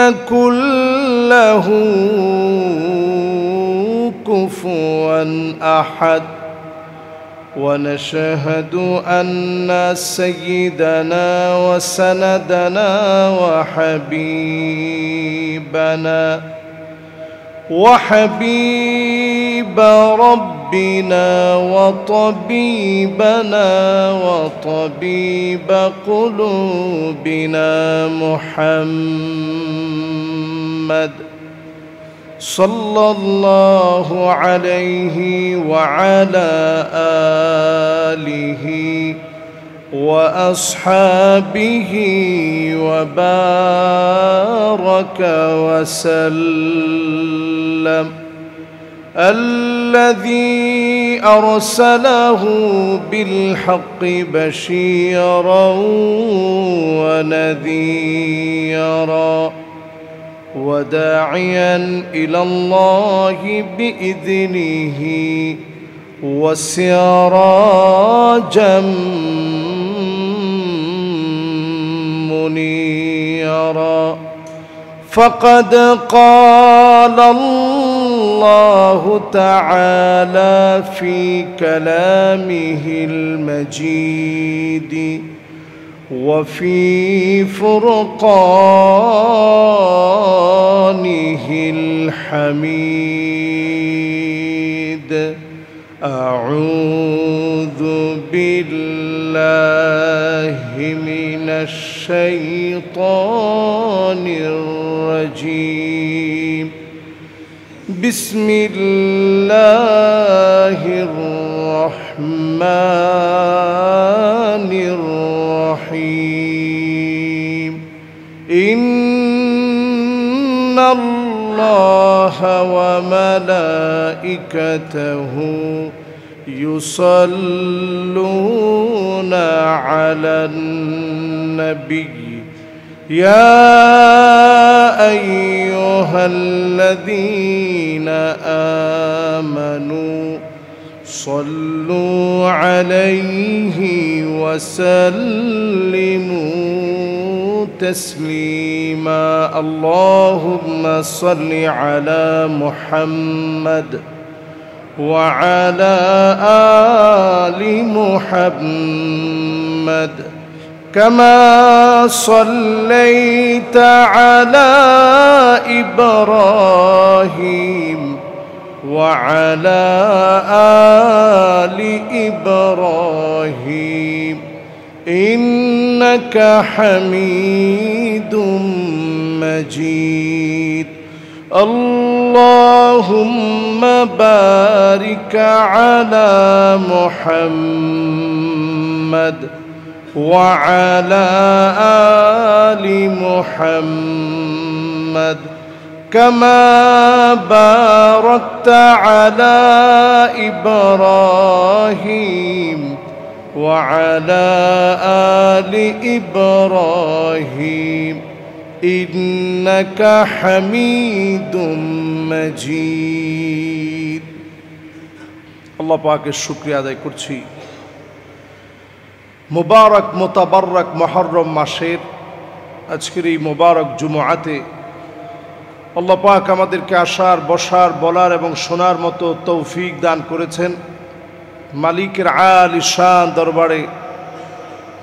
يكن له كفوا أحد. ونشهد أن سيدنا وسندنا وحبيب ربنا وطبيبنا وطبيب قلوبنا محمد صلى الله عليه وعلى آله وأصحابه وبارك وسلم، الذي أرسله بالحق بشيرا ونذيرا وداعيا إلى الله بإذنه وسراجا منيرا. فقد قال الله تعالى في كلامه المجيد وفي فرقانه الحميد: أعوذ بالله من الشيطان الرجيم. بسم الله الرحمن الرحيم. إن الله وملائكته يصلون على النبي يا أيها الذين آمنوا صلوا عليه وسلموا تسليما. اللهم صل على محمد وعلى آل محمد كما صليت على إبراهيم وعلى آل إبراهيم إنك حميد مجيد. اللهم بارك على محمد وعلى آل محمد كما باركت على إبراهيم وعلى آل إبراهيم إنك حميد مجيد. আল্লাহ পাকের শুকরিয়া আদায় করছি। মুবারক মুতাবারক মুহররম মাসের আজকের এই মুবারক জুমআতে আল্লাহ পাক আমাদেরকে আসার, বসার, বলার এবং শোনার মতো তৌফিক দান করেছেন। মালিকের আলী শান দরবারে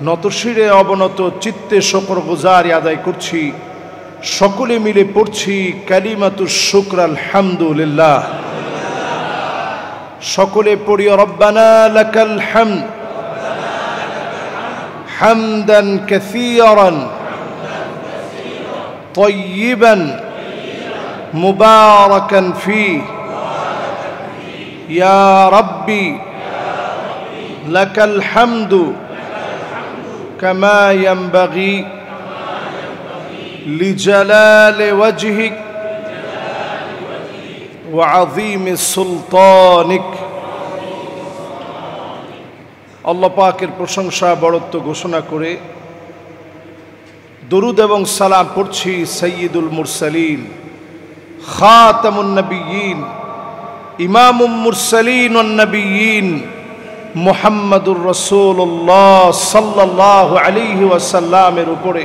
নতশিরে অবনত চিত্তে শুকরগুজারি আদায় করছি। সকলে মিলে পড়ছি কালিমাতুশ শুকর আলহামদুলিল্লাহ। সকলে পড়ি রব্বানা লাকাল হামদ হামদান কাসীরান তাইয়িবান মুবারাকান ফীহি ইয়া রাব্বি লাকাল হামদু কামা ইয়ানবাগি লিজালালি ওয়াজহিক ওয়া আযীমি সুলতানিক। আল্লাহ পাকের প্রশংসা বড়ত্ব ঘোষণা করে দরুদ এবং সালাম পড়ছি সাইয়্যিদুল মুরসালিন খাতামুন নবিয়্যিন ইমামুল মুরসালিন ওয়ান নবিয়্যিন মুহাম্মাদুর রাসূলুল্লাহ সাল্লাল্লাহু আলাইহি ওয়াসাল্লামের উপরে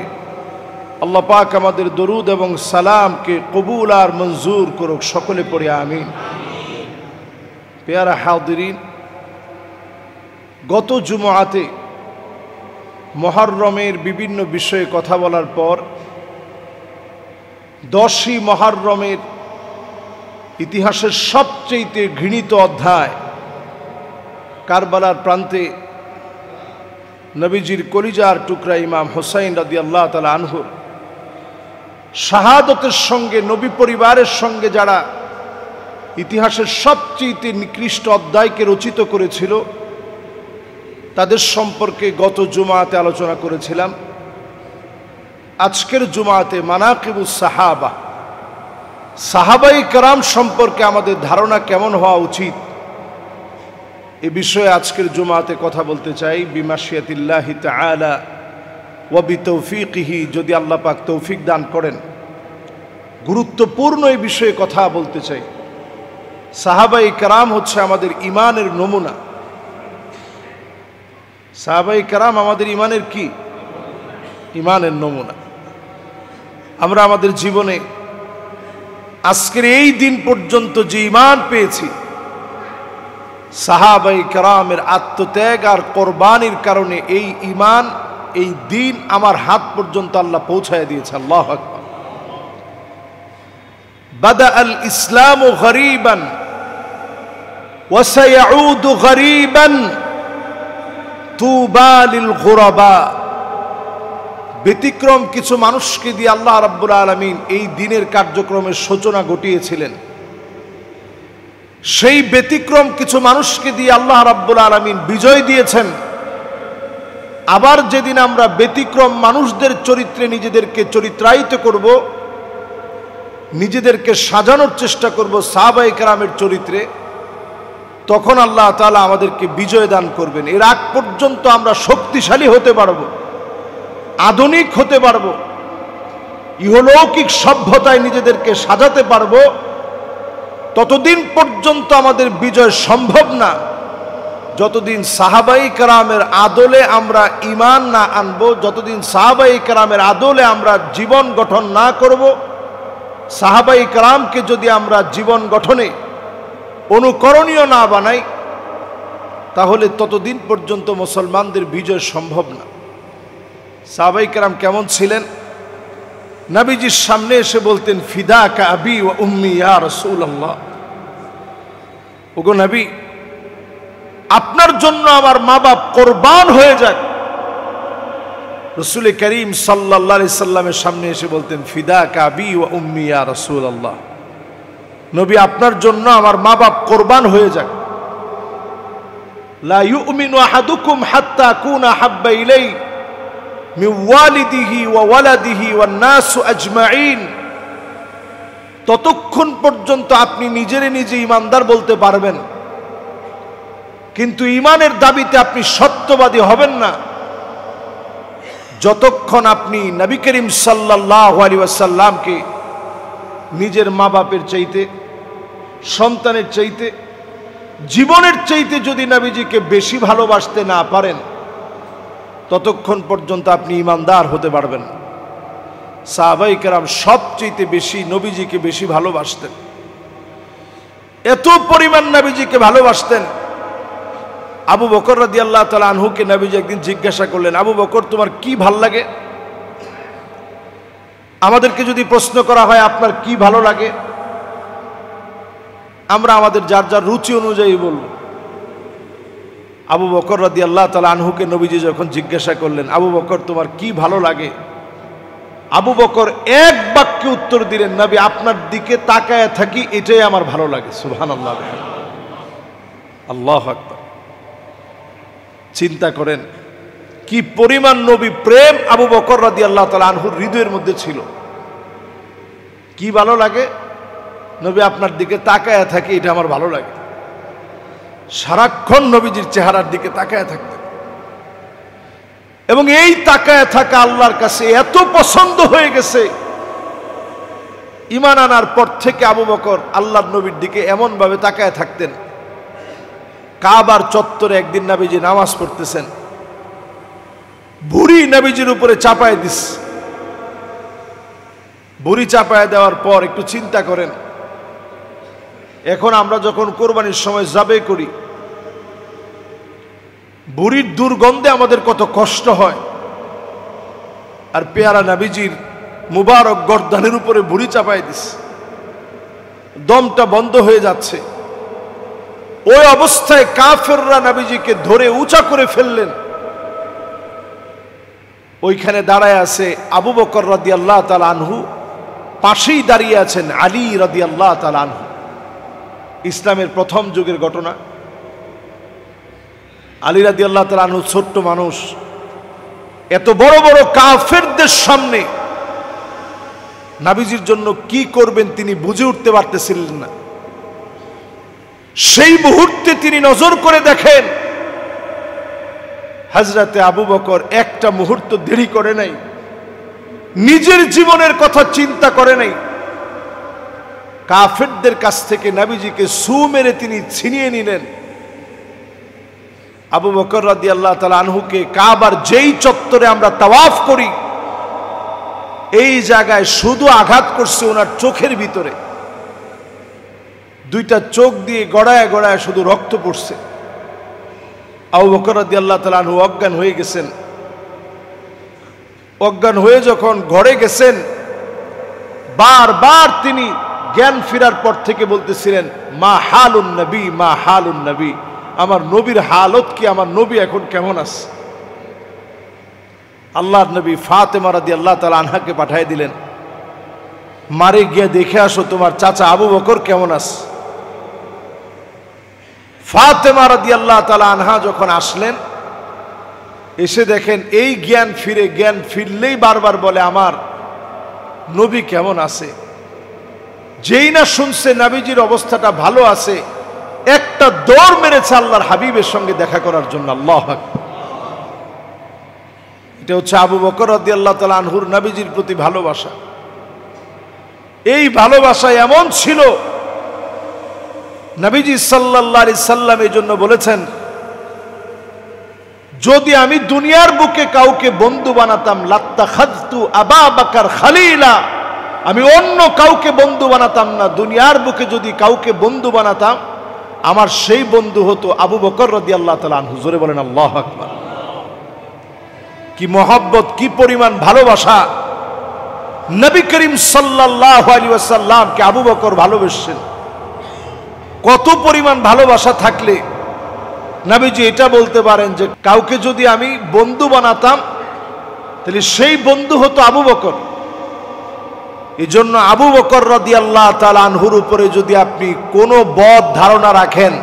আল্লাহ পাক আমাদের দরুদ এবং সালামকে কবুল আর মঞ্জুর করুক, সকলে পড়ে আমিন। পেয়ারা হাদিরিন, গত জুমআতে মুহররমের বিভিন্ন বিষয়ে কথা বলার পর 10ই মুহররমের ইতিহাসের সবচেয়ে ঘৃণিত অধ্যায় কারবালার প্রান্তে নবীজির কলিজার টুকরা ইমাম হুসাইন রাদিয়াল্লাহু তাআলা আনহুর শাহাদতের সঙ্গে নবী পরিবারের সঙ্গে যারা ইতিহাসের সবচেয়ে নিকৃষ্ট অধ্যায়কে রচিত করেছিল তাদের সম্পর্কে গত জুমআতে আলোচনা করেছিলাম। আজকের জুমআতে মানাকিবুস সাহাবা, সাহাবায়ে কেরাম সম্পর্কে আমাদের ধারণা কেমন হওয়া উচিত এ বিষয়ে আজকের জুমআতে কথা বলতে চাই। বিমাশিয়াতিল্লাহি তাআলা ওয়া বিতৌফিকিহি, যদি আল্লাহ পাক তৌফিক দান করেন, গুরুত্বপূর্ণ এই বিষয়ে কথা বলতে চাই। সাহাবায়ে কেরাম হচ্ছে আমাদের ঈমানের নমুনা। সাহাবায়ে কেরাম আমাদের ঈমানের কি? ঈমানের নমুনা। আমরা আমাদের জীবনে আজকের এই দিন পর্যন্ত যে ঈমান পেয়েছি, সাহাবায়ে কেরামের আত্মত্যাগ আর কোরবানির কারণে এই ঈমান, এই দিন আমার হাত পর্যন্ত আল্লাহ পৌঁছায় দিয়েছে। আল্লাহু আকবার। বাদা আল ইসলামু গরীবান ওয়া সায়াউদু গরীবান তুবা লিল গুরাবা। ব্যতিক্রম কিছু মানুষকে দিয়ে আল্লাহ রাব্বুল আলামিন এই দিনের কার্যক্রমের সূচনা ঘটিয়েছিলেন। সেই ব্যতিক্রম কিছু মানুষকে দিয়ে আল্লাহ রাব্বুল আলামিন বিজয় দিয়েছেন। আবার যেদিন আমরা ব্যতিক্রম মানুষদের চরিত্রে নিজেদেরকে চরিত্রায়িত করব, নিজেদেরকে সাজানোর চেষ্টা করব সাহাবায়ে কেরামের চরিত্রে, তখন আল্লাহ তাআলা আমাদেরকে বিজয় দান করবেন। এর আগ পর্যন্ত আমরা শক্তিশালী হতে পারব, আধুনিক হতে পারব, ইহলৌকিক সভ্যতায় নিজেদেরকে সাজাতে পারব, ততদিন পর্যন্ত আমাদের বিজয় সম্ভব না যতদিন সাহাবায়ে কেরামের আদলে আমরা ঈমান না আনব, যতদিন সাহাবায়ে কেরামের আদলে আমরা জীবন গঠন না করব। সাহাবায়ে কেরামকে যদি আমরা জীবন গঠনে অনুকরণীয় না বানাই, তাহলে ততদিন পর্যন্ত মুসলমানদের বিজয় সম্ভব না। সাহাবায়ে কেরাম কেমন ছিলেন? নবীজির সামনে এসে বলতেন, ফিদাকা আবি ওয়া উম্মি ইয়া রাসূলুল্লাহ। ওগো নবী, আপনার জন্য আমার মা বাপ কোরবান হয়ে যাক। রাসূল করিম সাল্লাল্লাহু আলাইহি সাল্লামের সামনে এসে বলতেন, ফিদাকা আবি ওয়া উম্মি ইয়া রাসূলুল্লাহ। নবী, আপনার জন্য আমার মা বাপ কোরবান হয়ে যাক। লা ইউমিনু আহাদুকুম হাত্তা আকুনা হাব্বা ইলাইহি মিন ওয়ালিদিহি ওয়া ওয়ালাদিহি ওয়ান নাস আজমাইন। ততক্ষণ পর্যন্ত আপনি নিজেরে নিজে ঈমানদার বলতে পারবেন, কিন্তু ঈমানের দাবিতে আপনি সত্যবাদী হবেন না যতক্ষণ আপনি নবী করিম সাল্লাল্লাহু আলাইহি ওয়াসাল্লামকে নিজের মা বাপের চাইতে, সন্তানের চাইতে, জীবনের চাইতে যদি নবীজিকে বেশি ভালোবাসতে না পারেন, ততক্ষণ পর্যন্ত আপনি ঈমানদার হতে পারবেন না। সাহাবায়ে কেরাম সবচেয়ে বেশি নবীজিকে বেশি ভালোবাসতেন। এত পরিমাণ নবীজিকে ভালোবাসতেন, আবু বকর রাদিয়াল্লাহু তাআলা আনহুকে নবীজি একদিন জিজ্ঞাসা করলেন, আবু বকর, তোমার কি ভাল লাগে? আমাদেরকে যদি প্রশ্ন করা হয় আপনার কি ভালো লাগে, আমরা আমাদের যার যার রুচি অনুযায়ী বলব। আবু বকর রাদিয়াল্লাহু তাআলা আনহুকে নবীজি যখন জিজ্ঞাসা করলেন, আবু বকর, তোমার কি ভালো লাগে? আবু বকর এক বাক্যে উত্তর দিলেন, নবী, আপনার দিকে তাকায় থাকি, এটাই আমার ভালো লাগে। সুবহানাল্লাহ, আল্লাহু আকবার। চিন্তা করেন কি পরিমাণ নবী প্রেম আবু বকর রাদিয়াল্লাহু তাআলা আনহুর হৃদয়ের মধ্যে ছিল। কি ভালো লাগে? নবী, আপনার দিকে তাকায় থাকি, এটা আমার ভালো লাগে। সারাক্ষণ নবীজির চেহারার দিকে তাকায় থাকতেন, এবং এই তাকায় থাকা আল্লাহর কাছে এত পছন্দ হয়ে গেছে, ঈমান আনার পর থেকে আবু বকর আল্লাহর নবীর দিকে এমন ভাবে তাকায় থাকতেন। কাবার চত্বরে একদিন নবীজি নামাজ পড়তেছেন, বুড়ি নবীজির উপরে চাপায় দিস, বুড়ি চাপায় দেওয়ার পর একটু চিন্তা করেন, এখন আমরা যখন কোরবানির সময় যাবে করি, বুড়ির দুর্গন্ধে আমাদের কত কষ্ট হয়, আর পেয়ারা নবীজির মুবারক গর্দানের উপরে বুড়ি চাপায় দিস, দমটা বন্ধ হয়ে যাচ্ছে। ওই অবস্থায় কাফেররা নবীজিকে ধরে উঁচা করে ফেললেন। ওইখানে দাঁড়ায় আছে আবু বকর রাদিয়াল্লাহু তাআলা আনহু, পাশেই দাঁড়িয়ে আছেন আলী রাদিয়াল্লাহু তাআলা আনহু। ইসলামের প্রথম যুগের ঘটনা। আলী রাদিয়াল্লাহু তাআলা আনহু ছোট্ট মানুষ, এত বড় বড় কাফেরদের সামনে নবীজির জন্য কি করবেন তিনি বুঝে উঠতে পারতেছিলেন না। সেই মুহূর্তে তিনি নজর করে দেখেন হযরতে আবু বকর একটা মুহূর্ত দেরি করে নাই, নিজের জীবনের কথা চিন্তা করে নাই। কাফেরদের কাছ থেকে নবীজিকে সু মেরে তিনি ছিনিয়ে নিলেন। আবু বকর রাদিয়াল্লাহু তাআলা আনহুকে কাবার যেই চত্বরে আমরা তাওয়াফ করি, এই জায়গায় শুধু আঘাত করছে ওনার চোখের ভিতরে, দুইটা চোখ দিয়ে গড়ায় গড়ায় শুধু রক্ত পড়ছে। আবু বকর রাদিয়াল্লাহু তাআলা আনহু অজ্ঞান হয়ে গেছেন। অজ্ঞান হয়ে যখন ঘরে গেছেন, বারবার তিনি জ্ঞান ফেরার পর থেকে বলতেছিলেন, মা হালুন নবী, মা হালুন নবী, আমার নবীর হালত কি, আমার নবী এখন কেমন আছে। আল্লাহর নবী ফাতেমা রাদিয়াল্লাহু তাআলা আনহাকে পাঠিয়ে দিলেন, মারে গিয়ে দেখে আসো তোমার চাচা আবু বকর কেমন আছে। ফাতেমা রাদিয়াল্লাহু তাআলা আনহা যখন আসলেন, এসে দেখেন এই জ্ঞান ফিরলেই বারবার বলে আমার নবী কেমন আছে। যেই না শুনছে নবীজির অবস্থাটা ভালো আছে, একটা দৌড় মেরেছে আল্লাহর হাবিবের সঙ্গে দেখা করার জন্য। আল্লাহু আকবার। এটা হচ্ছে আবু বকর রাদিয়াল্লাহু তাআলা আনহুর নবীজির প্রতি ভালোবাসা। এই ভালোবাসা এমন ছিল, নবীজি সাল্লাল্লাহু আলাইহি সাল্লাম এই জন্য বলেছেন, যদি আমি দুনিয়ার বুকে কাউকে বন্ধু বানাতাম লাত্তাখাযতু আবা বকর খলিলা, আমি অন্য কাউকে বন্ধু বানাতাম না। দুনিয়ার বুকে যদি কাউকে বন্ধু বানাতাম, আমার সেই বন্ধু হতো আবু বকর রাদিয়াল্লাহু তাআলা আনহু। জোরে বলেন আল্লাহু আকবার। কি মহব্বত, কি পরিমাণ ভালোবাসা। নবী করিম সাল্লাল্লাহু আলাইহি ওয়াসাল্লামকে আবু বকর ভালোবেসেন। কত পরিমাণ ভালোবাসা থাকলে নবীজি এটা বলতে পারেন যে কাউকে যদি আমি বন্ধু বানাতাম, তাহলে সেই বন্ধু হতো আবু বকর। এই জন্য আবু বকর রাদিয়াল্লাহু তাআলা আনহুর উপরে যদি আপনি কোনো বদ ধারণা রাখেন,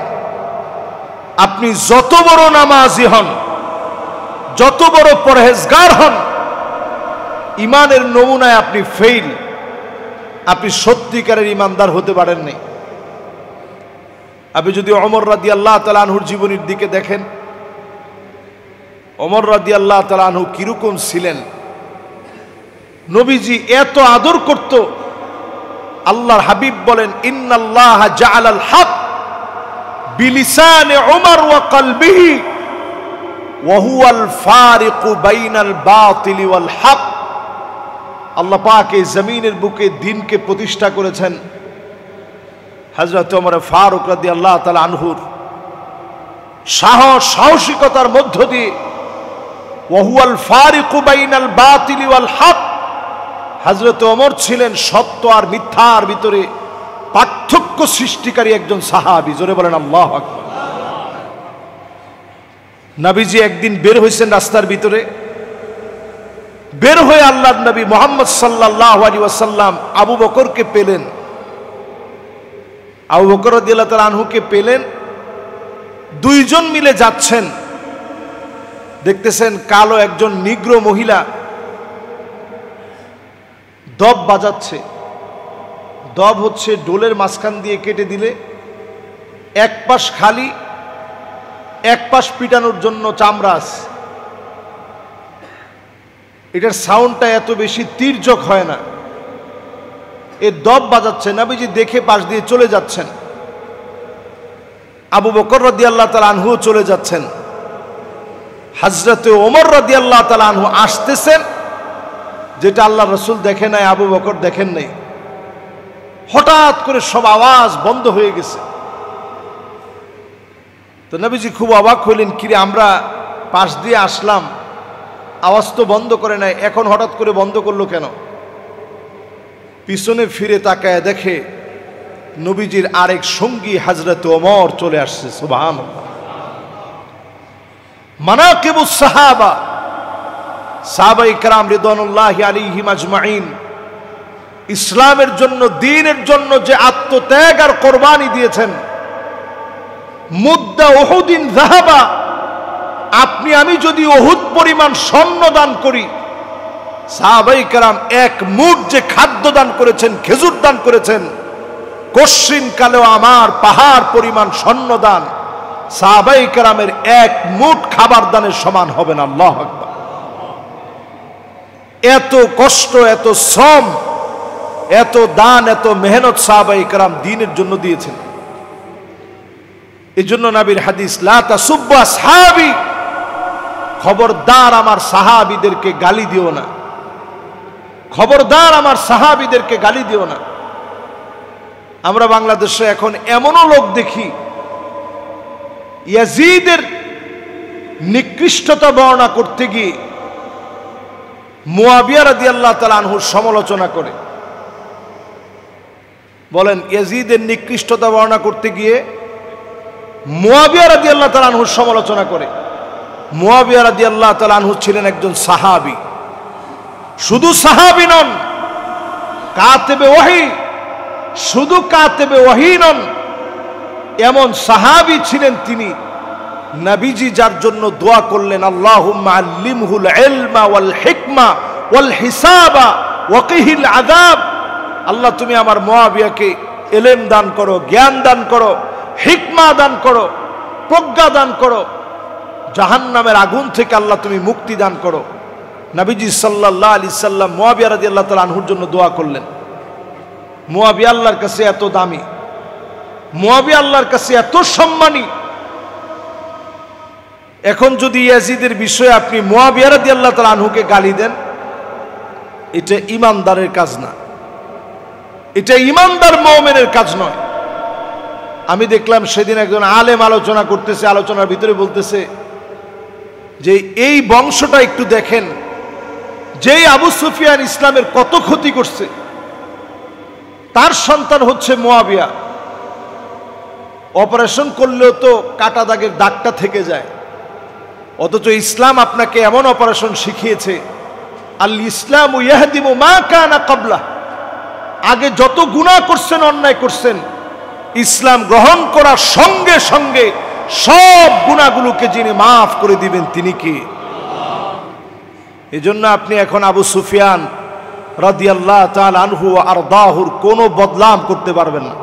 আপনি যত বড় নামাজি হন, যত বড় পরহেজগার হন, ইমানের নমুনায় আপনি ফেল, আপনি সত্যিকারের ইমানদার হতে পারেন নাই। আপনি যদি ওমর রাদিয়াল্লাহু তাআলা আনহুর জীবনীর দিকে দেখেন, ওমর রাদিয়াল্লাহু তাআলা আনহু কিরকম ছিলেন। নবীজি এত আদর করত, আল্লাহর হাবিব বলেন, ইন্নাল্লাহা জাআলাল হক বিলিসানি ওমর ওয়া কলবিহি ওয়া হুয়াল ফারিকু বাইনাল বাতিল ওয়াল হক। আল্লাহ পাক এই জমিনের বুকে দ্বীনকে প্রতিষ্ঠা করেছেন হযরত ওমর ফারুক রাদিয়াল্লাহু তাআলা আনহুর সাহসিকতার মধ্য দিয়ে। ওয়া হুয়াল ফারিকু বাইনাল বাতিল ওয়াল হক। হযরত ওমর ছিলেন সত্য আর মিথ্যার ভিতরে পার্থক্য সৃষ্টিকারী একজন সাহাবী। জোরে বলেন আল্লাহু আকবার। নবীজি একদিন বের হয়েছেন রাস্তার ভিতরে, বের হয়ে আল্লাহর নবী মুহাম্মদ সাল্লাল্লাহু আলাইহি ওয়াসাল্লাম আবু বকরকে পেলেন। আবু বকর রাদিয়াল্লাহু তাআলা আনহুকে পেলেন, দুইজন মিলে যাচ্ছেন। দেখতেছেন কালো একজন নিগ্রো মহিলা দব বাজাচ্ছে। দব হচ্ছে ডোলের মাঝখান দিয়ে কেটে দিলে এক পাশ খালি, এক পাশ পিটানোর জন্য চামড়াস। এটার সাউন্ডটা এত বেশি তীর্যক হয় না। এ দব বাজাচ্ছে, নবীজি দেখে পাশ দিয়ে চলে যাচ্ছেন। আবু বকর রাদিয়াল্লাহু তাআলা আনহু চলে যাচ্ছেন। হযরতে ওমর রাদিয়াল্লাহু তাআলা আনহু আসতেছেন, যেটা আল্লাহ রসুল দেখে নাই, আবু বকর দেখেন নাই। হঠাৎ করে সব আওয়াজ বন্ধ হয়ে গেছে। তো নবীজি খুব অবাক হইলেন, কিরে আমরা পাশ দিয়ে আসলাম, আওয়াজ তো বন্ধ করে নাই, এখন হঠাৎ করে বন্ধ করলো কেন? পিছনে ফিরে তাকায় দেখে নবীজির আরেক সঙ্গী হযরত ওমর চলে আসছে। সুবহানাল্লাহ। মানাকিবুস সাহাবা, সাহাবায়ে কেরাম রিদওয়ানুল্লাহি আলাইহিম আজমাইন ইসলামের জন্য, দ্বীনের জন্য যে আত্মত্যাগ আর কোরবানি দিয়েছেন। মুদ্দা উহুদিন যাহাবা, আপনি আমি যদি উহুদ পরিমাণ স্বর্ণ দান করি, সাহাবায়ে কেরাম এক মুঠ যে খাদ্য দান করেছেন, খেজুর দান করেছেন, কশিন কালেও আমার পাহাড় পরিমাণ স্বর্ণ দান সাহাবায়ে কেরামের এক মুঠ খাবার দানের সমান হবে না। আল্লাহু আকবার। এত কষ্ট, এত শ্রম, এত দান, এত মেহনত সাহাবায়ে কেরাম দ্বীনের জন্য দিয়েছেন। এই জন্য নবীর হাদিস, লা তাসুব্বু আসহাবি, খবরদার আমার সাহাবীদেরকে গালি দিও না, খবরদার আমার সাহাবীদেরকে গালি দিও না। আমরা বাংলাদেশে এখন এমনও লোক দেখি ইয়াজিদের নিকৃষ্টতা বর্ণনা করতে গিয়ে মুয়াবিয়া রাদিয়াল্লাহু তাআলা আনহুর সমালোচনা করে। বলেন, ইয়াজিদের নিকৃষ্টতা বর্ণনা করতে গিয়ে মুয়াবিয়া রাদিয়াল্লাহু তাআলা আনহুর সমালোচনা করে। মুয়াবিয়া রাদিয়াল্লাহু তাআলা আনহু ছিলেন একজন সাহাবী, শুধু সাহাবী নন, কাতেবে ওহী, শুধু কাতেবে ওহী নন, এমন সাহাবী ছিলেন তিনি, নবীজি যার জন্য দোয়া করলেন, আল্লাহুম্মা আল্লিমহুল ইলমা ওয়াল হিকমা ওয়াল হিসাবা ওয়া কিহিল আযাব। আল্লাহ তুমি আমার মুয়াবিয়াকে ইলম দান করো, জ্ঞান দান করো, হিকমা দান করো, প্রজ্ঞা দান করো, জাহান্নামের আগুন থেকে আল্লাহ তুমি মুক্তি দান করো। নবীজি সাল্লাল্লাহু আলাইহি সাল্লাম মুয়াবিয়া রাদিয়াল্লাহু তাআলা আনহুর জন্য দোয়া করলেন। মুয়াবিয়া আল্লাহর কাছে এত দামি, মুয়াবিয়া আল্লাহর কাছে এত সম্মানী। এখন যদি ইয়াজিদের বিষয়ে আপনি মুয়াবিয়া রাদিয়াল্লাহু তাআলা আনহুকে গালি দেন, এটা ঈমানদারের কাজ না, এটা ঈমানদার মুমিনের কাজ নয়। আমি দেখলাম সেদিন একজন আলেম আলোচনা করতেছে, আলোচনার ভিতরে বলতেছে যে এই বংশটা একটু দেখেন, যেই আবু সুফিয়ান ইসলামের কত ক্ষতি করছে, তার সন্তান হচ্ছে মুয়াবিয়া। অপারেশন করলেও তো কাটা দাগের দাগটা থেকে যায়, অথচ ইসলাম আপনাকে এমন অপারেশন শিখিয়েছে, আল ইসলামু ইয়াহদিমু মা কানা ক্বাবলা, আগে যত গুনাহ করছেন, অন্যায় করছেন, ইসলাম গ্রহণ করার সঙ্গে সঙ্গে সব গুনাহগুলোকে যিনি মাফ করে দিবেন তিনি কে? এজন্য আপনি এখন আবু সুফিয়ান রাদিয়াল্লাহু তাআলা আনহু ওয়া আরদাহুর কোনো বদনাম করতে পারবেন না।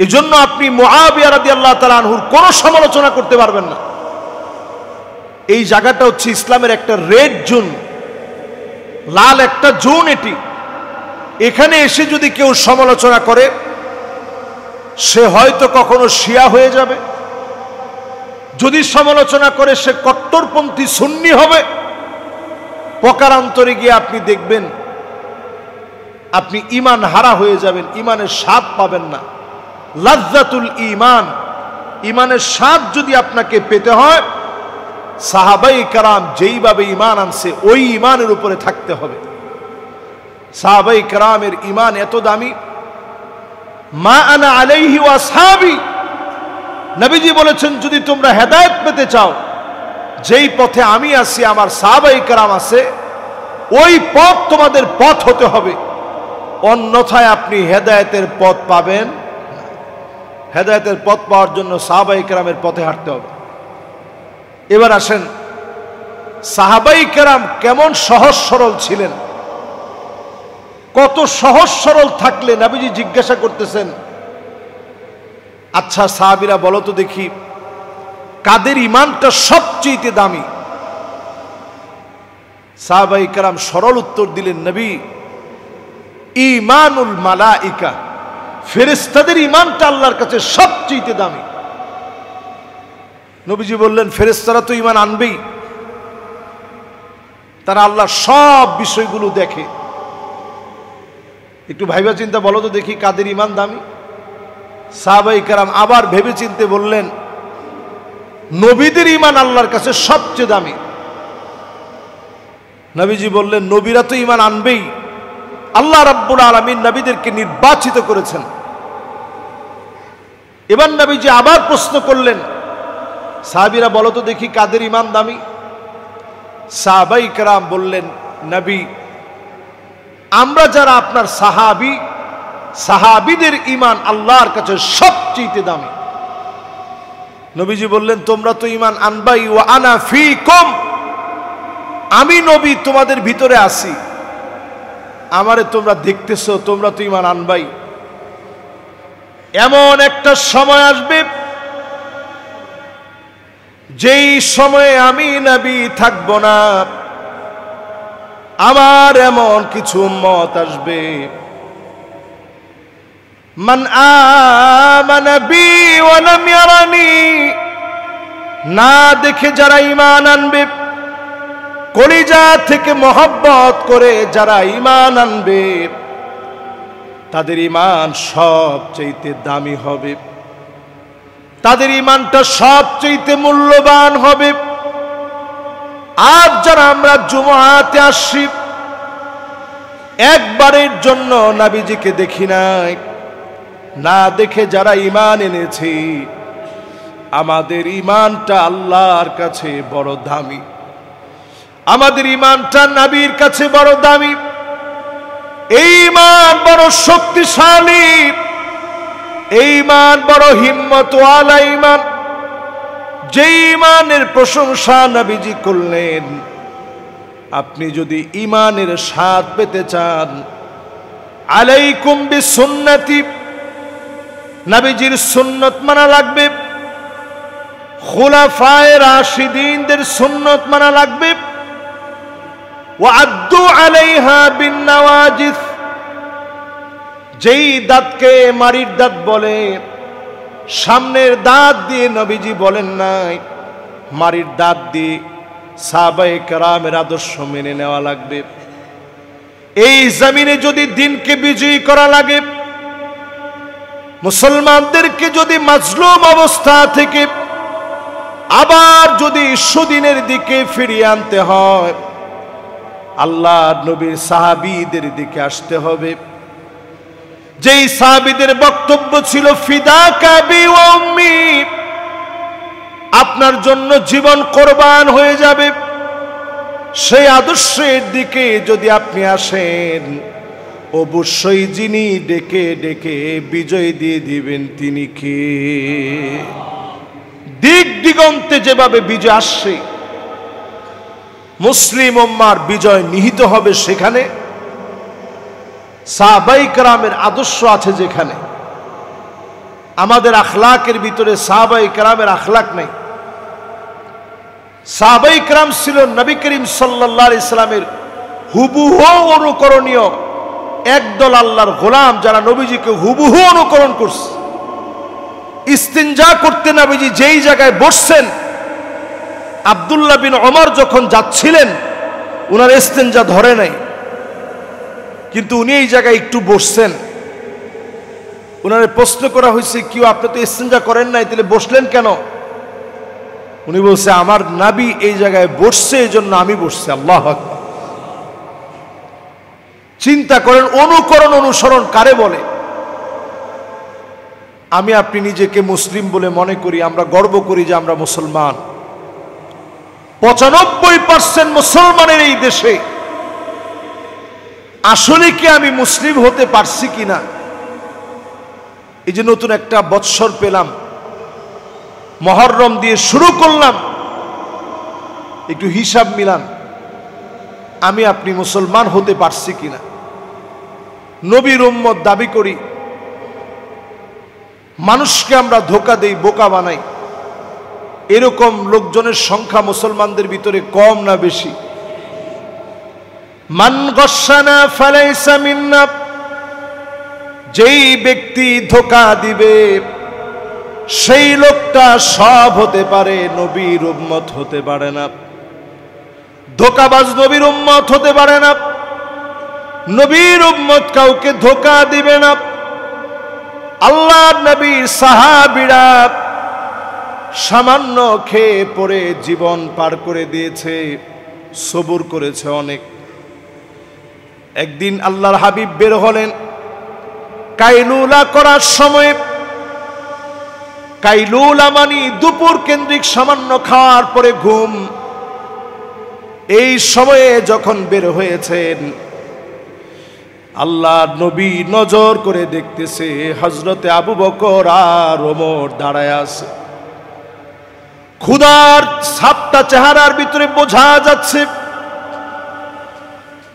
এজন্য আপনি মুআবিয়া রাদিয়াল্লাহু তাআলা আনহুর কোনো সমালোচনা করতে পারবেন না। এই জায়গাটা হচ্ছে ইসলামের একটা রেড জোন, লাল একটা জোন। এটি এখানে এসে যদি কেউ সমালোচনা করে, সে হয়তো কখনো শিয়া হয়ে যাবে, যদি সমালোচনা করে সে কট্টরপন্থী সুন্নি হবে। প্রকারান্তরে গিয়ে আপনি দেখবেন আপনি ঈমান হারা হয়ে যাবেন, ঈমানের স্বাদ পাবেন না। লাজ্জাতুল ঈমান, ঈমানের স্বাদ যদি আপনাকে পেতে হয়, সাহাবায়ে কেরাম যেইভাবে ঈমান আনছে ওই ঈমানের উপরে থাকতে হবে। সাহাবায়ে কেরামের ঈমান এত দামি, মা আনা আলাইহি ওয়া আসহাবি, নবীজি বলেছেন যদি তোমরা হেদায়েত পেতে চাও, যেই পথে আমি আছি, আমার সাহাবায়ে কেরাম আছে, ওই পথ তোমাদের পথ হতে হবে, অন্যথায় আপনি হেদায়েতের পথ পাবেন। হেদায়েতের পথ পাওয়ার জন্য সাহাবায়ে কেরামের পথে হাঁটতে হবে। এবার আসেন, সাহাবায়ে কেরাম কেমন সহজ সরল ছিলেন। কত সহজ সরল থাকলে নবীজি জিজ্ঞাসা করতেছেন, আচ্ছা সাহাবীরা বলো তো দেখি, কাদের ঈমানটা সবচেয়ে দামি? সাহাবায়ে কেরাম সরল উত্তর দিলেন, নবী, ঈমানুল মালাইকা, ফেরেশতাদের ঈমানটা আল্লাহর কাছে সবচেয়ে দামি। নবীজি বললেন, ফেরেশতারা তো ঈমান আনবেই, তারা আল্লাহর সব বিষয়গুলো দেখে। একটু ভাইবা চিন্তা বলো তো দেখি, কাদের ঈমান দামি? সাহাবায়ে কেরাম আবার ভেবে চিন্তে বললেন, নবীদের ঈমান আল্লাহর কাছে সবচেয়ে দামি। নবীজি বললেন, নবীরা তো ঈমান আনবেই, আল্লাহ রাব্বুল আলামিন নবীদেরকে নির্বাচিত করেছেন। এবার নবীজি আবার প্রশ্ন করলেন, সাহাবীরা বলো তো দেখি কাদের ঈমান দামি? সাহাবায়ে কেরাম বললেন, নবী, আমরা যারা আপনার সাহাবী, সাহাবীদের ঈমান আল্লাহর কাছে সবচেয়ে দামি। নবীজি বললেন, তোমরা তো ঈমান আনবাই, ওয়া আনা ফীকুম, আমি নবী তোমাদের ভিতরে আছি, আমারে তোমরা দেখতেছো, তোমরা তো ঈমান আনবাই। এমন একটা সময় আসবে যেই সময়ে আমি নবী থাকব না, আমার এমন কিছু উম্মত আসবে, মান আমানা বি ওয়া লাম ইয়ারানি, না দেখে যারা ঈমান আনবে, কলিজা থেকে মহব্বত করে যারা ঈমান আনবে, তাদের ঈমান সবচেয়ে দামি হবে, তাদের ঈমানটা সবচেয়ে মূল্যবান হবে। আজ যারা আমরা জুমআতে আসি, একবারের জন্য নবীজিকে দেখি নাই, না দেখে যারা ঈমান এনেছি, আমাদের ঈমানটা আল্লাহর কাছে বড় দামি, আমাদের ঈমানটা নবীর কাছে বড় দামি। এই ঈমান বড় শক্তিশালী, এই ঈমান বড় হিম্মতওয়ালা ঈমান, যে ঈমানের প্রশংসা নবীজি করলেন। আপনি যদি ঈমানের স্বাদ পেতে চান, আলাইকুম বিসুন্নতি, নবীজির সুন্নত মানা লাগবে, খুলাফায়ে রাশিদিনদের সুন্নত মানা লাগবে, ওয়া আদ্দু আলাইহা বিন নওয়াজিস, যেই দাঁতকে মারির দাঁত বলে, সামনের দাঁত দিয়ে নবীজি বলেন নাই, মারির দাঁত দিয়ে সাহাবায়ে কেরামের আদর্শ মেনে নেওয়া লাগবে। এই জমিনে যদি দিনকে বিজয়ী করা লাগে, মুসলমানদেরকে যদি মাজলুম অবস্থা থেকে আবার যদি সুদিনের দিকে ফিরিয়ে আনতে হয়, আল্লাহ নবীর সাহাবীদের দিকে আসতে হবে। যেই সাহাবীদের বক্তব্য ছিল, ফিদাকা বি ওয়া উম্মি, আপনার জন্য জীবন কোরবান হয়ে যাবে, সেই আদর্শের দিকে যদি আপনি আসেন, অবশ্যই যিনি ডেকে ডেকে বিজয় দিয়ে দিবেন তিনি কে? দিক দিগন্তে যেভাবে বিজয় আসছে, মুসলিম উম্মার বিজয় নিহিত হবে সেখানে, সাহাবায়ে কেরামের আদর্শ আছে যেখানে। আমাদের আখলাকের ভিতরে সাহাবায়ে কেরামের আখলাক নাই। সাহাবায়ে কেরাম ছিল নবী করিম সাল্লাল্লাহু আলাইহি সাল্লামের হুবহু অনুকরণীয় একদল আল্লাহর গোলাম, যারা নবীজিকে হুবহু অনুকরণ করছে। ইস্তিনজা করতে নবীজি যেই জায়গায় বসছেন, আব্দুল্লাহ বিন ওমর যখন যাচ্ছিলেন, উনার ইস্তিনজা ধরে নাই, কিন্তু উনি এই জায়গায় একটু বসছেন। উনারে প্রশ্ন করা হয়েছে, কেউ আপনি তো ইস্তিনজা করেন নাই, তাহলে বসলেন কেন? উনি বলছে, আমার নবী এই জায়গায় বসছে, এই জন্য আমি বসছি। আল্লাহু আকবার। চিন্তা করেন, অনুকরণ অনুসরণ কারে বলে? আমি আপনি নিজেকে মুসলিম বলে মনে করি, আমরা গর্ব করি যে আমরা মুসলমান। 95% মুসলমানের এই দেশে আসলে কি আমি মুসলিম হতে পারছি কিনা? এই যে নতুন একটা বৎসর পেলাম, মুহররম দিয়ে শুরু করলাম, একটু হিসাব মিলান, আমি আপনি মুসলমান হতে পারছি কিনা? নবীর উম্মত দাবি করি, মানুষকে আমরা ধোঁকা দেই, বোকা বানাই, এরকম লোকজনের সংখ্যা মুসলমানদের ভিতরে কম না বেশি? মান গশানা ফালাইসা মিন্না, যেই ব্যক্তি ধোঁকা দিবে সেই লোকটা সব হতে পারে, নবীর উম্মত হতে পারে না। ধোঁকাবাজ নবীর উম্মত হতে পারে না। নবীর উম্মত কাউকে ধোঁকা দিবে না। আল্লাহর নবীর সাহাবীরা সামান্য খেয়ে পরে জীবন পার করে দিয়েছে, সবুর করেছে অনেক। একদিন আল্লাহর হাবিব বের হলেন কাইলুলা করার সময়। কাইলুলা মানে দুপুর কেন্দ্রিক সামান্য খাওয়ার পরে ঘুম। এই সময়ে যখন বের হয়েছেন, আল্লাহ নবী নজর করে দেখতেছে হযরতে আবু বকর আর ওমর দাঁড়ায় আছে। ক্ষুধার ছাপটা চেহারার ভিতরে বোঝা যাচ্ছে।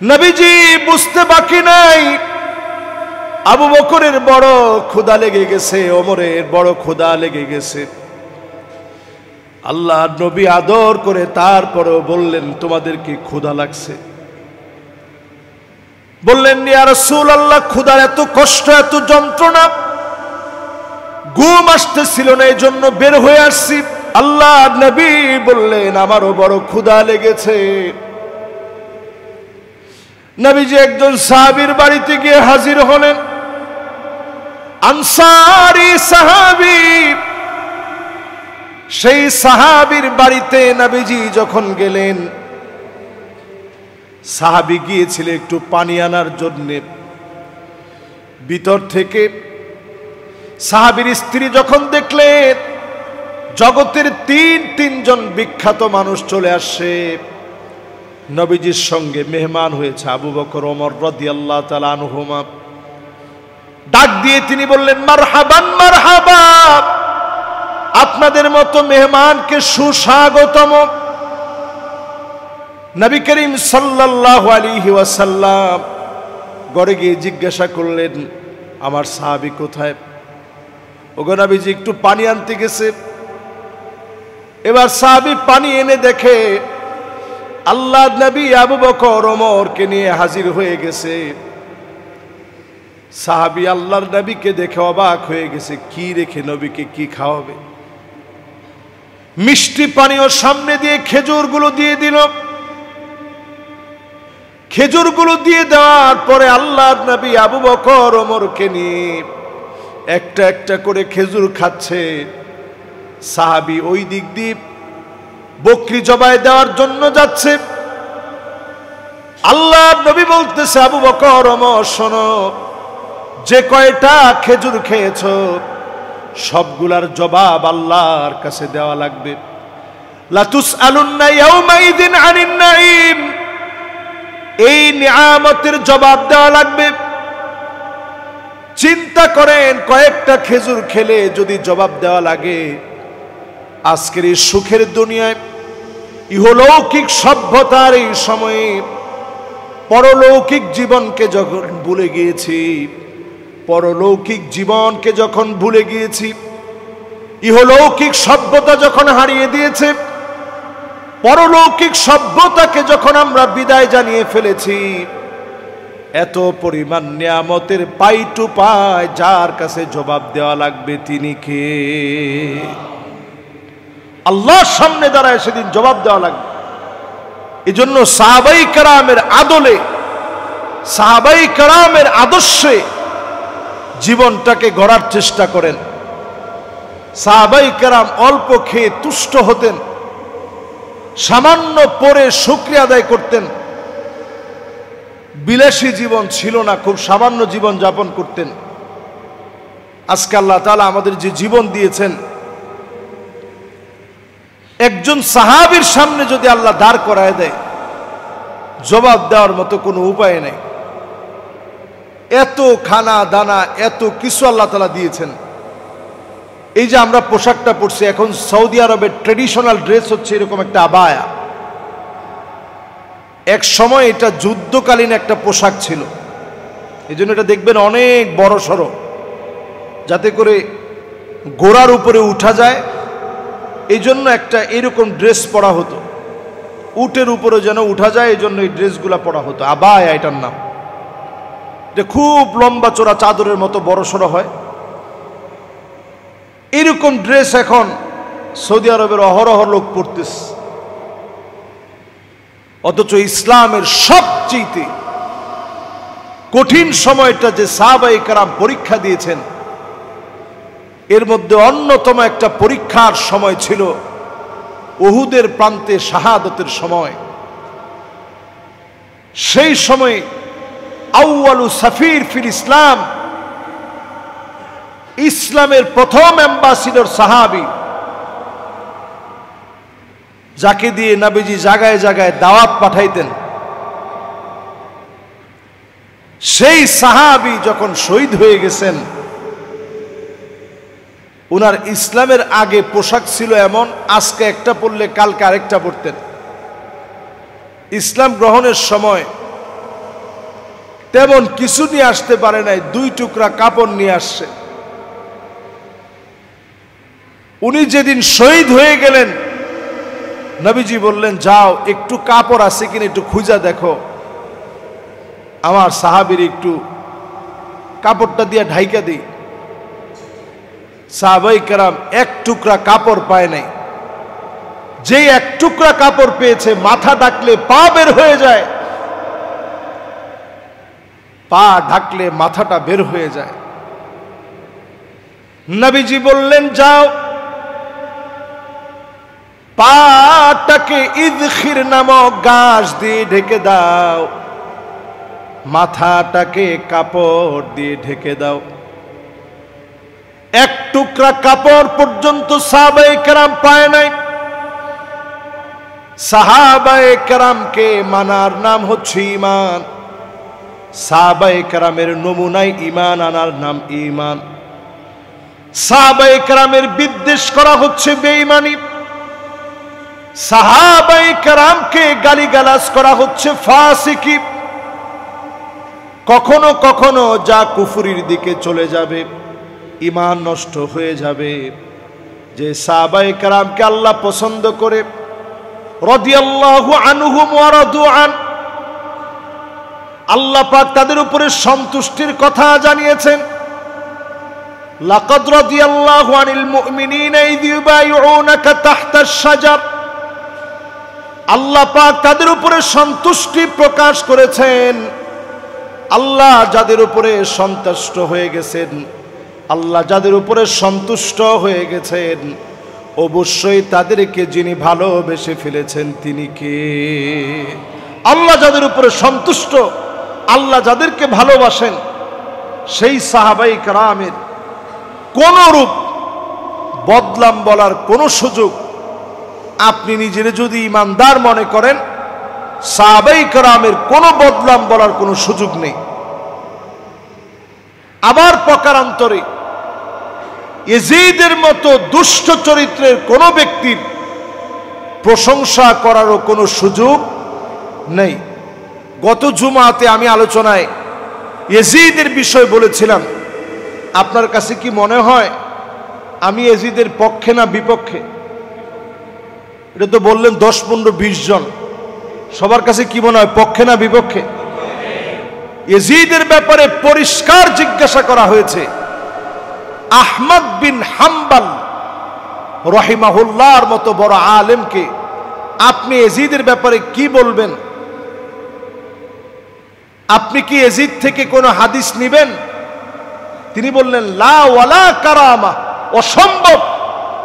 নবীজি বুঝতে বাকি নাই আবু বকরের বড় ক্ষুধা লেগে গেছে, ওমরের বড় ক্ষুধা লেগে গেছে। আল্লাহ নবী আদর করে তারপরেও বললেন, তোমাদের কি ক্ষুধা লাগছে? বললেন, ইয়া রাসূলুল্লাহ, ক্ষুধার এত কষ্ট, এত যন্ত্রণা, ঘুম আসতেছিল না, এই জন্য বের হয়ে আসছি। আল্লাহ নবী বললেন, আমারও বড় ক্ষুধা লেগেছে। নবীজি একজন সাহাবীর বাড়িতে গিয়ে হাজির হলেন, আনসারী সাহাবী। সেই সাহাবীর বাড়িতে নবীজি যখন গেলেন, সাহাবী গিয়েছিল একটু পানি আনার জন্য। ভিতর থেকে সাহাবীর স্ত্রী যখন দেখলেন জগতের তিনজন বিখ্যাত মানুষ চলে আসছে, নবীজির সঙ্গে মেহমান হয়েছে আবু বকর, ওমর রাদিয়াল্লাহু তাআলা আনহুমা। ডাক দিয়ে তিনি বললেন, মারহাবান মারহাবা, আপনাদের মতো মেহমানকে সুস্বাগতম। নবী করিম সাল্লাল্লাহু আলাইহি ওয়াসাল্লাম ঘরে গিয়ে জিজ্ঞাসা করলেন, আমার সাহাবী কোথায়? ওগো নবীজি একটু পানি আনতে গেছে। এবার সাহাবী পানি এনে দেখে আল্লাহর নবী আবু বকর ওমরকে নিয়ে হাজির হয়ে গেছে। সাহাবী আল্লাহর নবীকে দেখে অবাক হয়ে গেছে, কি রেখে নবীকে কি খাওয়াবে। মিষ্টি পানীয় সামনে দিয়ে খেজুরগুলো দিয়ে দিল। খেজুরগুলো দিয়ে দেওয়ার পরে আল্লাহর নবী আবু বকর ওমরকে নিয়ে একটা একটা করে খেজুর খাচ্ছে। সাহাবী ওই দিক দিয়ে বকরি জবাই দেওয়ার জন্য যাচ্ছে। আল্লাহর নবী বলতেছে, আবু বকর ওমর শোনো, যে কয়টা খেজুর খেয়েছো সবগুলার জবাব আল্লাহর কাছে দেওয়া লাগবে। লা তুসআলুন্না ইয়াউমাইযিন আনিন নাঈম, এই নিয়ামতের জবাব দেওয়া লাগবে। চিন্তা করেন, কয়েকটা খেজুর খেলে যদি জবাব দেওয়া লাগে, আজকের এই সুখের দুনিয়ায় ইহলৌকিক সভ্যতার এই সময়ে পরলৌকিক জীবনকে যখন ভুলে গিয়েছি, পরলৌকিক জীবনকে যখন ভুলে গিয়েছি, ইহলৌকিক সভ্যতা যখন হারিয়ে দিয়েছে, পরলৌকিক সভ্যতাকে যখন আমরা বিদায় জানিয়ে ফেলেছি, এত পরিমাণ নিয়ামতের পাই টু পাই যার কাছে জবাব দেওয়া লাগবে তিনি কে? আল্লাহর সামনে দাঁড়ায় সেদিন জবাব দেওয়া লাগবে। এই জন্য সাহাবাই কেরামের আদলে, সাহাবাই কেরামের আদর্শে জীবনটাকে গড়ার চেষ্টা করেন। সাহাবাই কেরাম অল্প খেয়ে তুষ্ট হতেন, সামান্য পরে শুকরিয়া আদায় করতেন। বিলাসী জীবন ছিল না, খুব সামান্য জীবন যাপন করতেন। আজকে আল্লাহ তাআলা আমাদের যে জীবন দিয়েছেন, একজন সাহাবীর সামনে যদি আল্লাহ দাঁড় করায় দেয়, জবাব দেওয়ার মতো কোনো উপায় নেই। এত খানা দানা, এত কিছু আল্লাহ তাআলা দিয়েছেন। এই যে আমরা পোশাকটা পরছি, এখন সৌদি আরবের ট্রেডিশনাল ড্রেস হচ্ছে এরকম একটা আবায়া। এক সময় এটা যুদ্ধকালীন একটা পোশাক ছিল, এই জন্য এটা দেখবেন অনেক বড় সড়ো, যাতে করে ঘোড়ার উপরে উঠা যায়, এই জন্য একটা এরকম ড্রেস পরা হতো। উটের উপরে যেন উঠা যায়, এই জন্য এই ড্রেসগুলা পরা হতো, আবায়া এটার নাম। এটা খুব লম্বা চড়া চাদরের মতো বড় সড়ো হয়। এরকম ড্রেস এখন সৌদি আরবের অহরহ লোক পরতেছে। অথচ ইসলামের সবচেয়ে কঠিন সময়টা যে সাহাবায়ে কেরাম পরীক্ষা দিয়েছেন, এর মধ্যে অন্যতম একটা পরীক্ষার সময় ছিল উহুদের প্রান্তে শাহাদতের সময়। সেই সময় আউয়ালু সাফির ফিল ইসলাম, ইসলামের প্রথম অ্যাম্বাসিডর সাহাবী, যাকে দিয়ে নবীজি জায়গায় জায়গায় দাওয়াত পাঠাইতেন, সেই সাহাবী যখন শহীদ হয়ে গেছেন, উনার ইসলামের আগে পোশাক ছিল এমন, আজকে একটা পরলে কালকে আরেকটা পরতেন। ইসলাম গ্রহণের সময় তেমন কিছু নিয়ে আসতে পারে নাই, 2 টুকরা কাপড় নিয়ে আসছে। উনি যেদিন শহীদ হয়ে গেলেন, নবীজি বললেন, যাও একটু কাপড় আছে কিনা একটু খুঁজা দেখো, আমার সাহাবীর একটু কাপড়টা দিয়ে ঢাইকা দিই। সাহাবায়ে কেরাম 1 টুকরা কাপড় পায় নাই। যে 1 টুকরা কাপড় পেয়েছে, মাথা ঢাকলে পা বের হয়ে যায়, পা ঢাকলে মাথাটা বের হয়ে যায়। নবীজি বললেন, যাও পাটাকে ইদখির নামক গাছ দিয়ে ঢেকে দাও, মাথাটাকে কাপড় দিয়ে ঢেকে দাও। 1 টুকরা কাপড় পর্যন্ত সাহাবায়ে কেরাম পায় নাই। সাহাবায়ে কেরামকে মানার নাম হচ্ছে ঈমান। সাহাবায়ে কেরামের নমুনায় ঈমান আনার নাম ঈমান। সাহাবায়ে কেরামের বিদ্বেষ করা হচ্ছে বেঈমানি। সাহাবায়ে কেরামকে গালিগালাজ করা হচ্ছে ফাসিকি। কখনো কখনো যা কুফরির দিকে চলে যাবে, ঈমান নষ্ট হয়ে যাবে। যে সাহাবায়ে কেরামকে আল্লাহ পছন্দ করে, রাদিয়াল্লাহু আনহুম ওয়া রাদু আন, আল্লাহ পাক তাদের উপরে সন্তুষ্টির কথা জানিয়েছেন। লাকাদ রাদিয়াল্লাহু আনিল মুমিনিনা ইয ইউবাইউনাকা তাহতাশ শাজার, আল্লাহ পাক তাদের উপরে সন্তুষ্টি প্রকাশ করেছেন। আল্লাহ যাদের উপরে সন্তুষ্ট হয়ে গেছেন, আল্লাহ যাদের উপরে সন্তুষ্ট হয়ে গেছেন, অবশ্যই তাদেরকে যিনি ভালোবেসে ফেলেছেন তিনি কে? আল্লাহ যাদের উপরে সন্তুষ্ট, আল্লাহ যাদেরকে ভালোবাসেন, সেই সাহাবায়ে কেরামের কোন রূপ বদলাম বলার কোনো সুযোগ, আপনি নিজের যদি ইমানদার মনে করেন, সাহাবায়ে কেরামের কোনো বদলাম বলার কোনো সুযোগ নেই। আবার প্রকারান্তরে ইয়াজিদের মতো দুষ্ট চরিত্রের কোন ব্যক্তির প্রশংসা করারও কোনো সুযোগ নেই। গত জুমাতে আমি আলোচনায় ইয়াজিদের বিষয় বলেছিলাম। আপনার কাছে কি মনে হয় আমি ইয়াজিদের পক্ষে না বিপক্ষে? এটা তো বললেন 10, 15, 20 জন। সবার কাছে কি মনে হয়, পক্ষে না বিপক্ষে? ইয়াজিদের ব্যাপারে পরিষ্কার জিজ্ঞাসা করা হয়েছে। আহমদ বিন হাম্বল রাহিমাহুল্লাহর মতো বড় আলেমকে আপনি ইয়াজিদের ব্যাপারে কি বলবেন? আপনি কি ইয়াজিদ থেকে কোনো হাদিস নেবেন? তিনি বললেন, লা ওয়ালা কারামা, অসম্ভব,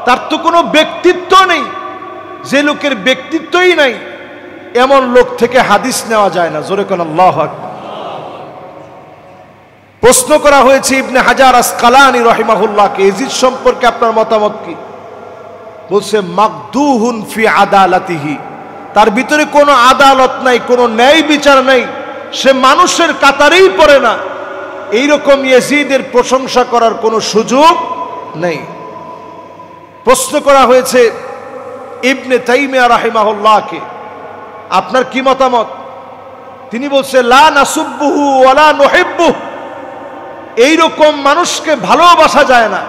তার তো কোনো ব্যক্তিত্ব নেই। যে লোকের ব্যক্তিত্বই নাই, এমন লোক থেকে হাদিস নেওয়া যায় না। জোরে কোন আল্লাহু আকবার। প্রশ্ন করা হয়েছে ইবনে হাজার আসকালানী রাহিমাহুল্লাহকে, ইয়াজিদ সম্পর্কে আপনার মতামত কি? বলছে, মাকদুহুন ফি আদালাতিহি, তার ভিতরে কোনো আদালত নাই, কোনো ন্যায় বিচার নাই, সে মানুষের কাতারেই পড়ে না। এইরকম ইয়াজিদের প্রশংসা করার কোনো সুযোগ নেই। প্রশ্ন করা হয়েছে ইবনে তাইমিয়া রাহিমাহুল্লাহকে, আপনার কি মতামত? তিনি বলছে, লা নাসুব্বুহু ওয়ালা নুহিব্বুহু, এইরকম মানুষকে ভালোবাসা যায় না,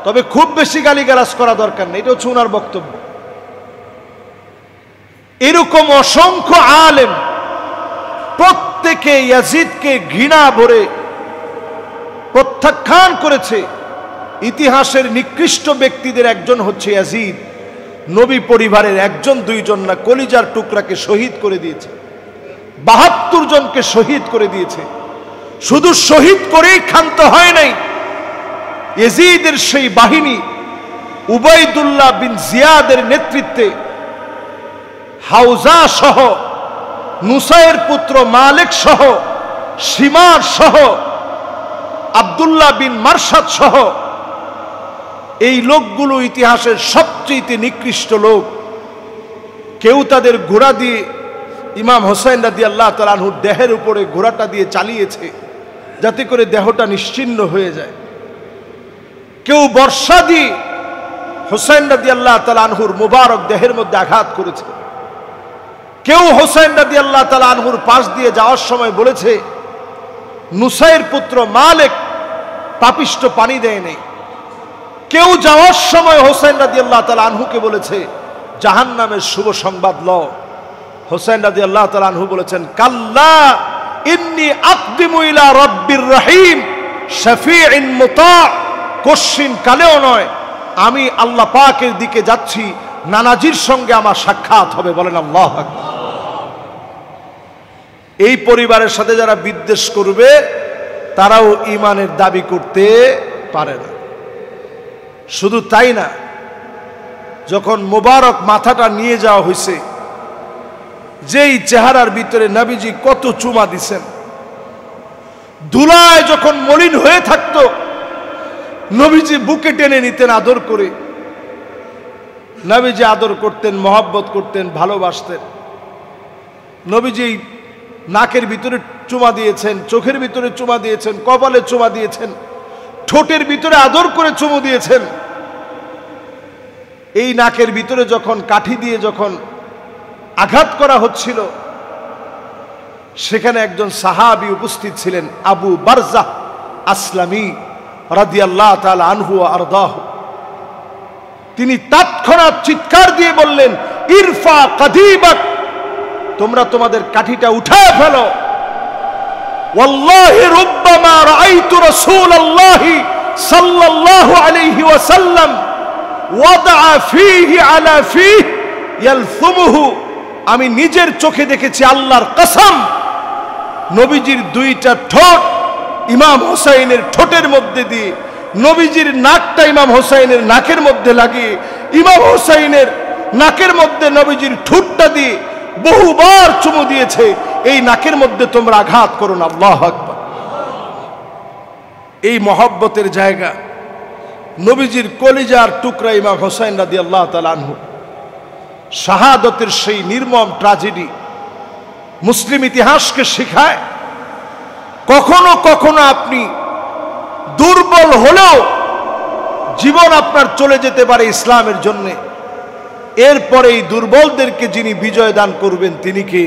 তবে খুব বেশি গালিগালাজ করা দরকার নেই। এটা হচ্ছে ওনার বক্তব্য। এরকম অসংখ্য আলেম প্রত্যেকে ইয়াজিদকে ঘৃণা ভরে প্রত্যাখ্যান করেছে। ইতিহাসের নিকৃষ্ট ব্যক্তিদের একজন হচ্ছে ইয়াজিদ। নবী পরিবারের একজন দুইজন না, কলিজার টুকরাকে শহীদ করে দিয়েছে, ৭২ জনকে শহীদ করে দিয়েছে। শুধু শহীদ করেই ক্ষান্ত হয় নাই, ইয়াজিদের সেই বাহিনী উবাইদুল্লাহ বিন জিয়াদের নেতৃত্বে হাউজা সহ, নুসাইর পুত্র মালিক সহ, শিমার সহ, আব্দুল্লাহ বিন মারসাদ সহ এই লোকগুলো ইতিহাসের সবচেয়ে নিকৃষ্ট লোক। কেউ তাদের ঘোড়া দিয়ে ইমাম হোসেন রাদিয়াল্লাহু তাআলা আনহুর দেহের উপরে ঘোড়াটা দিয়ে চালিয়েছে যাতে করে দেহটা নিশ্চিহ্ন হয়ে যায়। কেউ বর্ষা দিয়ে হোসেন রাদিয়াল্লাহু তাআলা আনহুর মুবারক দেহের মধ্যে আঘাত করেছে। কেউ হোসেন রাদিয়াল্লাহু তাআলা আনহুর পাশ দিয়ে যাওয়ার সময় বলেছে, নুসাইর পুত্র মালিক পাপিষ্ট পানি দেয় নাই। কেউ যাওয়ার সময় হোসেন রাদিয়াল্লাহু তাআলা আনহুকে বলেছে, জাহান্নামের শুভ সংবাদ লও। হোসেন রাদিয়াল্লাহু তাআলা আনহু বলেছেন, কাল্লা ইন্নী আকদিমু ইলা রাব্বির রহিম শাফিইন মুতা। কোশ্চিন কালেও নয়, আমি আল্লাহ পাকের দিকে যাচ্ছি, নানাজির সঙ্গে আমার সাক্ষাৎ হবে। বলেন আল্লাহু আকবার। এই পরিবারের সাথে যারা বিদ্বেষ করবে তারাও ঈমানের দাবি করতে পারে না। শুধু তাই না, যখন মোবারক মাথাটা নিয়ে যাওয়া হয়েছে, যেই চেহারার ভিতরে নবীজি কত চুমা দিছেন, ধুলায় যখন মলিন হয়ে থাকতো নবীজি বুকে টেনে নিতেন আদর করে। নবীজি আদর করতেন, মহব্বত করতেন, ভালোবাসতেন। নবীজি নাকের ভিতরে চুমা দিয়েছেন, চোখের ভিতরে চুমা দিয়েছেন, কপালে চুমা দিয়েছেন, ঠোঁটের ভিতরে আদর করে চুমু দিয়েছেন। এই নাকের ভিতরে যখন কাঠি দিয়ে যখন আঘাত করা হচ্ছিল, সেখানে একজন সাহাবী উপস্থিত ছিলেন, আবু বারজাহ আসলামী রাদিয়াল্লাহু তাআলা আনহু ওয়া আরদাহু। তিনি তৎক্ষণাৎ চিৎকার দিয়ে বললেন, ইরফা কাদিবাক, তোমরা তোমাদের কাঠিটা উঠায় ফেলো। ওয়াল্লাহি রুব্বামা রাআইতু রাসূলুল্লাহি সাল্লাল্লাহু আলাইহি ওয়াসাল্লাম ওয়াদা ফীহি আলা ফীহি ইয়ালথুমুহু। আমি নিজের চোখে দেখেছি, আল্লাহর কসম, নবীজির দুইটা ঠোঁট ইমাম হোসাইনের ঠোঁটের মধ্যে দিয়ে, নবীজির নাকটা ইমাম হোসাইনের নাকের মধ্যে লাগিয়ে, ইমাম হোসাইনের নাকের মধ্যে নবীজির ঠোঁটটা দিয়ে বহুবার চুমু দিয়েছে। এই নাকের মধ্যে তোমরা আঘাত করো না। আল্লাহু আকবার। এই মহব্বতের জায়গা, নবীজির কলিজার টুকরা ইমাম হোসাইন রাদিয়াল্লাহু তাআলা আনহু, শাহাদতের সেই নির্মম ট্র্যাজেডি মুসলিম ইতিহাসকে শেখায়, কখনো কখনো আপনি দুর্বল হলেও জীবন আপনার চলে যেতে পারে ইসলামের জন্য। এরপরে এই দুর্বলদেরকে যিনি বিজয় দান করবেন তিনি কে?